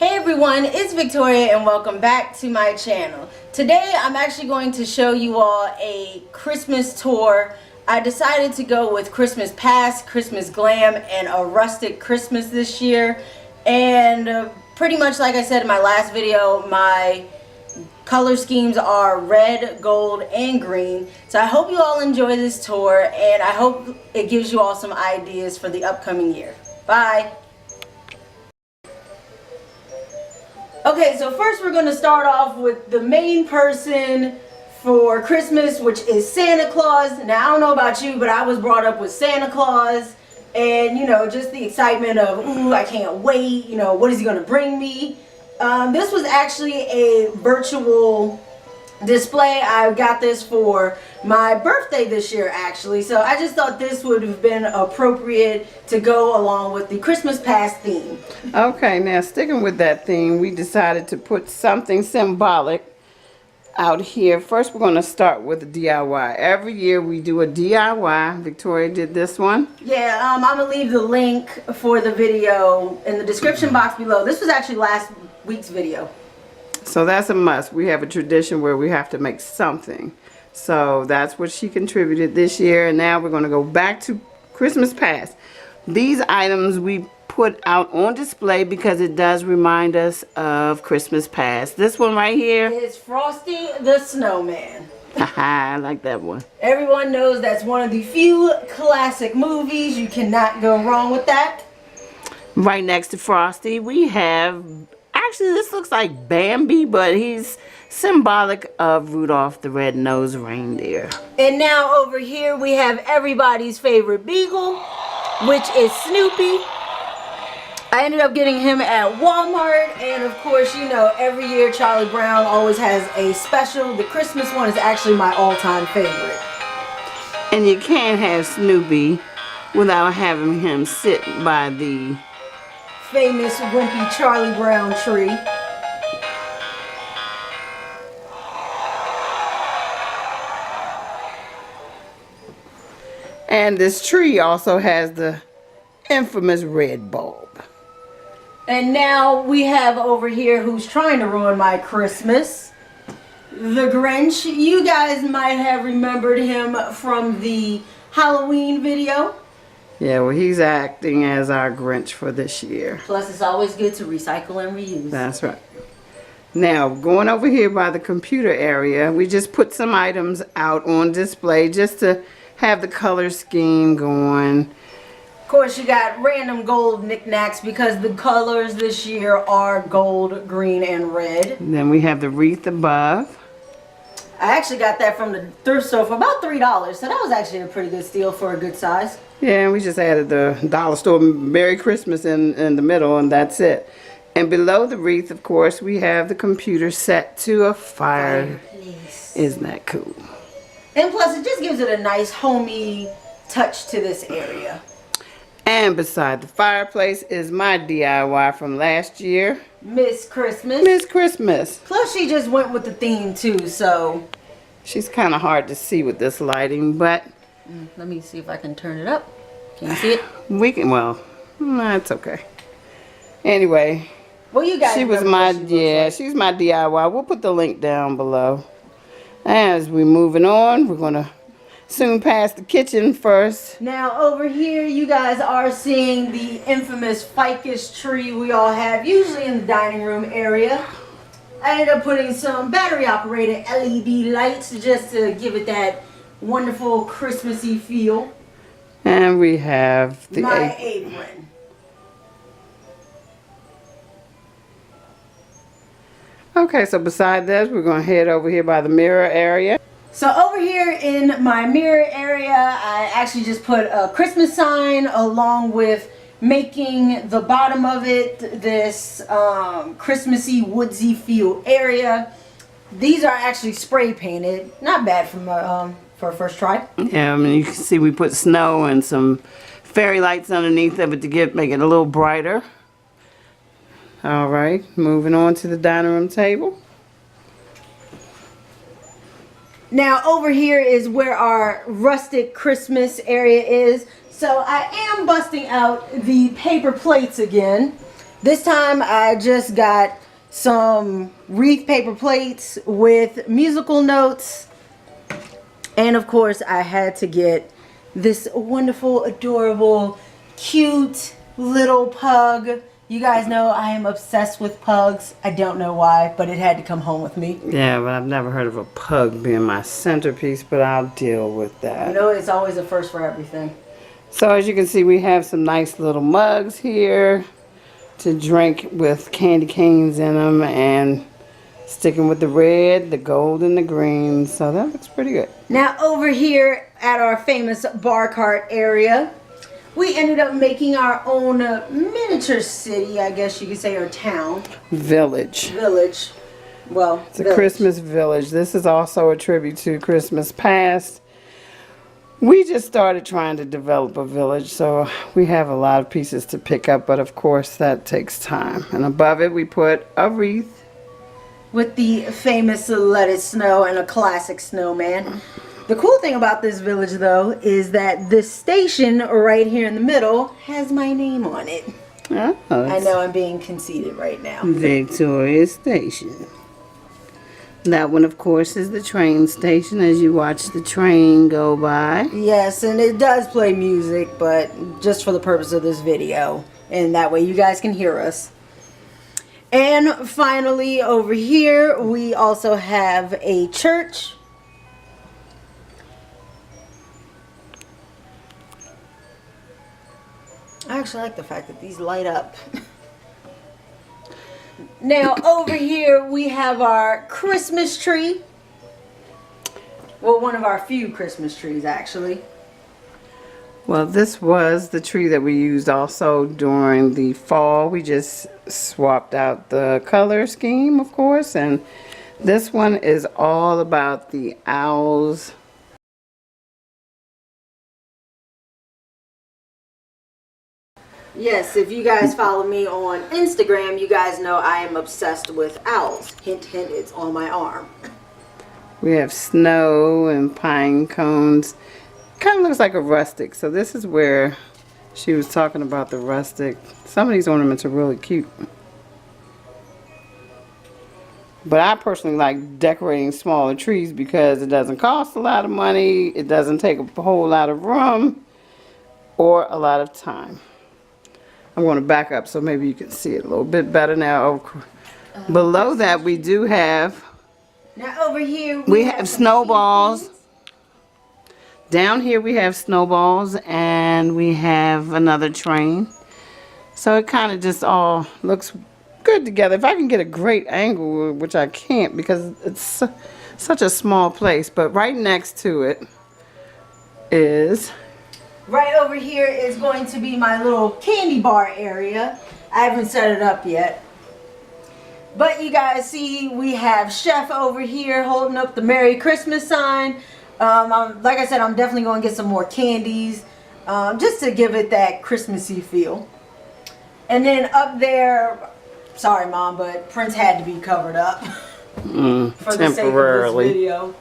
Hey everyone, it's Victoria and welcome back to my channel. Today I'm actually going to show you all a Christmas tour. I decided to go with Christmas Past, Christmas Glam, and a Rustic Christmas this year. And pretty much like I said in my last video, my color schemes are red, gold, and green. So I hope you all enjoy this tour and I hope it gives you all some ideas for the upcoming year. Bye! Okay, so first we're going to start off with the main person for Christmas, which is Santa Claus. Now, I don't know about you, but I was brought up with Santa Claus. And, you know, just the excitement of, ooh, I can't wait. You know, what is he going to bring me? This was actually a virtual display. I got this for my birthday this year, actually. So I just thought this would have been appropriate to go along with the Christmas Past theme. Okay, now sticking with that theme, we decided to put something symbolic out here. First, we're going to start with a DIY. Every year we do a DIY. Victoria did this one. Yeah, I'm going to leave the link for the video in the description box below. This was actually last week's video. So that's a must. We have a tradition where we have to make something. So that's what she contributed this year. And now we're going to go back to Christmas Past. These items we put out on display because it does remind us of Christmas Past. This one right here is Frosty the Snowman. I like that one. Everyone knows that's one of the few classic movies. You cannot go wrong with that. Right next to Frosty we have, actually this looks like Bambi, but he's symbolic of Rudolph the Red-Nosed Reindeer. And now over here we have everybody's favorite beagle, which is Snoopy. I ended up getting him at Walmart, and of course, you know, every year Charlie Brown always has a special. The Christmas one is actually my all-time favorite. And you can't have Snoopy without having him sit by the famous wimpy Charlie Brown tree. And this tree also has the infamous red bulb. And now we have over here who's trying to ruin my Christmas, the Grinch. You guys might have remembered him from the Halloween video. Yeah, well, he's acting as our Grinch for this year. Plus, it's always good to recycle and reuse. That's right. Now, going over here by the computer area, we just put some items out on display just to have the color scheme going. Of course, you got random gold knickknacks because the colors this year are gold, green, and red. And then we have the wreath above. I actually got that from the thrift store for about $3, so that was actually a pretty good steal for a good size. Yeah, we just added the dollar store Merry Christmas in the middle, and that's it. And below the wreath, of course, we have the computer set to a fireplace. Isn't that cool? And plus, it just gives it a nice homey touch to this area. And beside the fireplace is my DIY from last year. Miss Christmas. Miss Christmas. Plus, she just went with the theme, too, so. She's kind of hard to see with this lighting, but. Let me see if I can turn it up. Can you see it? We can, well, that's okay. Anyway. Well, you guys she was my, yeah, she's my DIY. We'll put the link down below. As we're moving on, we're going to soon pass the kitchen first. Now over here you guys are seeing the infamous ficus tree we all have usually in the dining room area. I ended up putting some battery operated LED lights just to give it that wonderful Christmassy feel. And we have the my apron. Okay, so beside that we're going to head over here by the mirror area. So over here in my mirror area, I actually just put a Christmas sign along with making the bottom of it this Christmassy woodsy feel area. These are actually spray painted. Not bad for a first try. Yeah, I mean, you can see we put snow and some fairy lights underneath of it to make it a little brighter. All right, moving on to the dining room table. Now over here is where our rustic Christmas area is. So I am busting out the paper plates again. This time I just got some wreath paper plates with musical notes. And of course I had to get this wonderful, adorable, cute little pug. You guys know I am obsessed with pugs. I don't know why, but it had to come home with me. Yeah, but I've never heard of a pug being my centerpiece, but I'll deal with that. You know, it's always a first for everything. So as you can see, we have some nice little mugs here to drink with candy canes in them, and sticking with the red, the gold, and the green. So that looks pretty good. Now over here at our famous bar cart area, we ended up making our own miniature city, I guess you could say, or town. Village. Village. Well, it's a Christmas village. This is also a tribute to Christmas past. We just started trying to develop a village, so we have a lot of pieces to pick up, but of course that takes time. And above it we put a wreath with the famous Let It Snow and a classic snowman. The cool thing about this village, though, is that this station right here in the middle has my name on it. Oh, I know I'm being conceited right now. Victoria Station. That one, of course, is the train station as you watch the train go by. Yes, and it does play music, but just for the purpose of this video. And that way you guys can hear us. And finally, over here, we also have a church. I actually like the fact that these light up. Now, over here, we have our Christmas tree. Well, one of our few Christmas trees, actually. Well, this was the tree that we used also during the fall. We just swapped out the color scheme, of course, and this one is all about the owls. Yes, if you guys follow me on Instagram, you guys know I am obsessed with owls. Hint, hint, it's on my arm. We have snow and pine cones. Kind of looks like a rustic. So this is where she was talking about the rustic. Some of these ornaments are really cute. But I personally like decorating smaller trees because it doesn't cost a lot of money. It doesn't take a whole lot of room or a lot of time. I'm going to back up so maybe you can see it a little bit better now. Below that we do have, now over here we have snowballs. Down here we have snowballs, and we have another train. So it kind of just all looks good together. If I can get a great angle, which I can't because it's such a small place, but right next to it is... Right over here is going to be my little candy bar area. I haven't set it up yet. But you guys see we have Chef over here holding up the Merry Christmas sign. Like I said, I'm definitely going to get some more candies just to give it that Christmassy feel. And then up there, sorry Mom, but Prince had to be covered up for the sake of this video.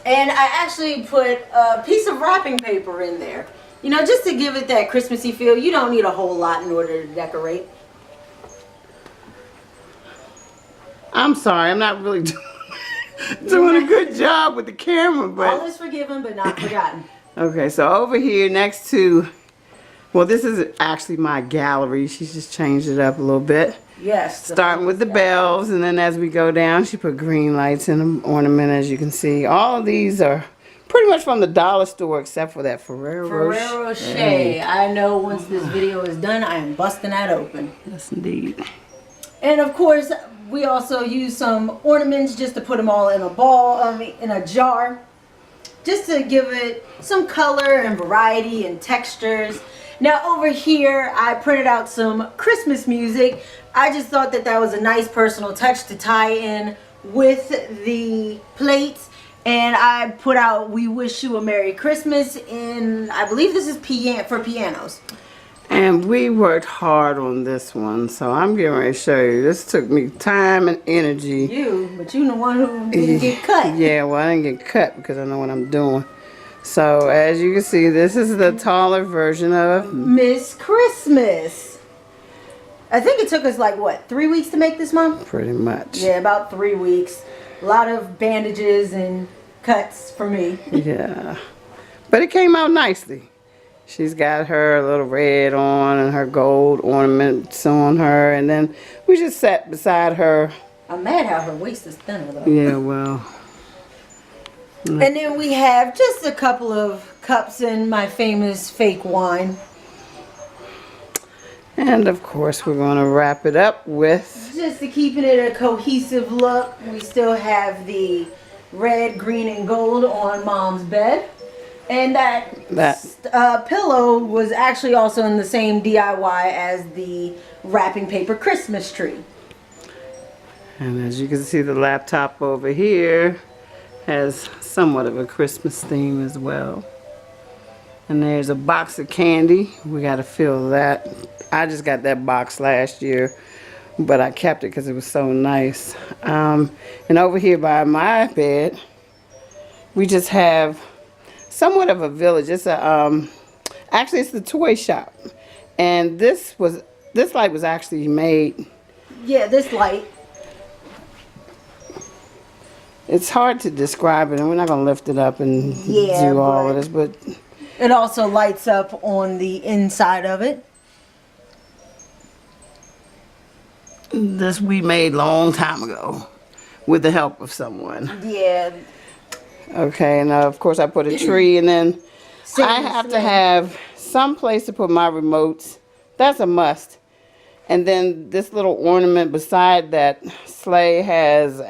And I actually put a piece of wrapping paper in there. You know, just to give it that Christmassy feel. You don't need a whole lot in order to decorate. I'm sorry, I'm not really doing a good job with the camera, but... All is forgiven, but not forgotten. Okay, so over here next to... Well, this is actually my gallery. She's just changed it up a little bit. Yes. Starting with the bells, and then as we go down, she put green lights in the ornament, as you can see. All of these are pretty much from the dollar store, except for that Ferrero Rocher. I know once this video is done, I am busting that open. Yes, indeed. And of course, we also use some ornaments just to put them all in a ball, in a jar, just to give it some color and variety and textures. Now over here, I printed out some Christmas music. I just thought that that was a nice personal touch to tie in with the plates. And I put out We Wish You a Merry Christmas in, I believe this is for pianos. And we worked hard on this one, so I'm getting ready to show you. This took me time and energy. But you the one who didn't get cut. Yeah, well, I didn't get cut because I know what I'm doing. So, as you can see, this is the taller version of Miss Christmas. I think it took us like, what, 3 weeks to make this, Mom? Pretty much. Yeah, about 3 weeks. A lot of bandages and cuts for me. Yeah. But it came out nicely. She's got her little red on and her gold ornaments on her. And then we just sat beside her. I'm mad how her waist is thinner, though. Yeah, well. And then we have just a couple of cups in my famous fake wine. And of course, we're going to wrap it up with... Just to keeping it a cohesive look, we still have the red, green, and gold on Mom's bed. And that pillow was actually also in the same DIY as the wrapping paper Christmas tree. And as you can see, the laptop over here has somewhat of a Christmas theme as well. And there's a box of candy. We got to fill that. I just got that box last year, but I kept it because it was so nice. And over here by my bed, we just have somewhat of a village. It's a actually it's the toy shop, and this light was actually made. Yeah, this light. It's hard to describe it, and we're not gonna lift it up and do all of this, but it also lights up on the inside of it. This we made long time ago with the help of someone. Yeah. Okay, and of course I put a tree, and then I have to have some place to put my remotes. That's a must. And then this little ornament beside that sleigh has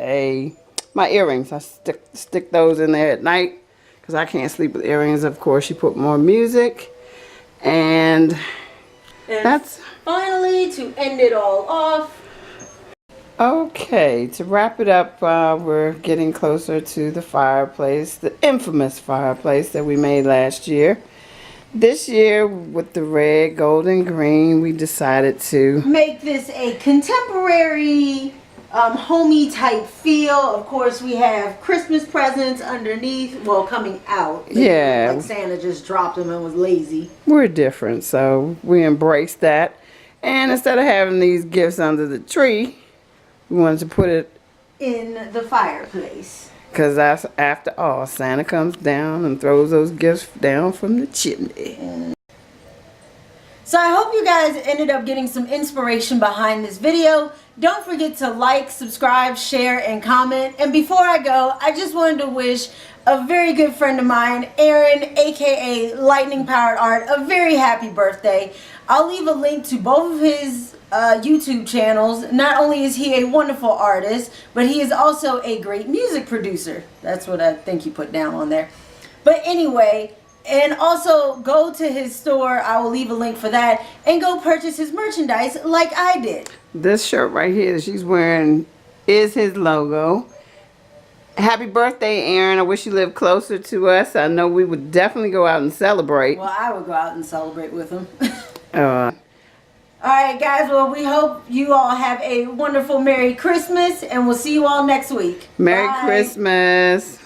my earrings. I stick those in there at night because I can't sleep with earrings. Of course, you put more music, and that's finally to end it all off. Okay, to wrap it up, we're getting closer to the fireplace, the infamous fireplace that we made last year. This year, with the red, gold, and green, we decided to make this a contemporary, homey type feel. Of course, we have Christmas presents underneath, well, coming out. Yeah. Like Santa just dropped them and was lazy. We're different, so we embraced that. And instead of having these gifts under the tree, we wanted to put it in the fireplace. Because after all, Santa comes down and throws those gifts down from the chimney. So I hope you guys ended up getting some inspiration behind this video. Don't forget to like, subscribe, share, and comment. And before I go, I just wanted to wish a very good friend of mine, Aaron, aka Lightning Powered Art, a very happy birthday. I'll leave a link to both of his YouTube channels. Not only is he a wonderful artist, but he is also a great music producer. That's what I think he put down on there. But anyway, and also go to his store. I will leave a link for that, and go purchase his merchandise like I did. This shirt right here that she's wearing is his logo. Happy birthday, Aaron. I wish you lived closer to us. I know we would definitely go out and celebrate. Well, I would go out and celebrate with him. Alright guys, well, we hope you all have a wonderful Merry Christmas, and we'll see you all next week. Merry Christmas.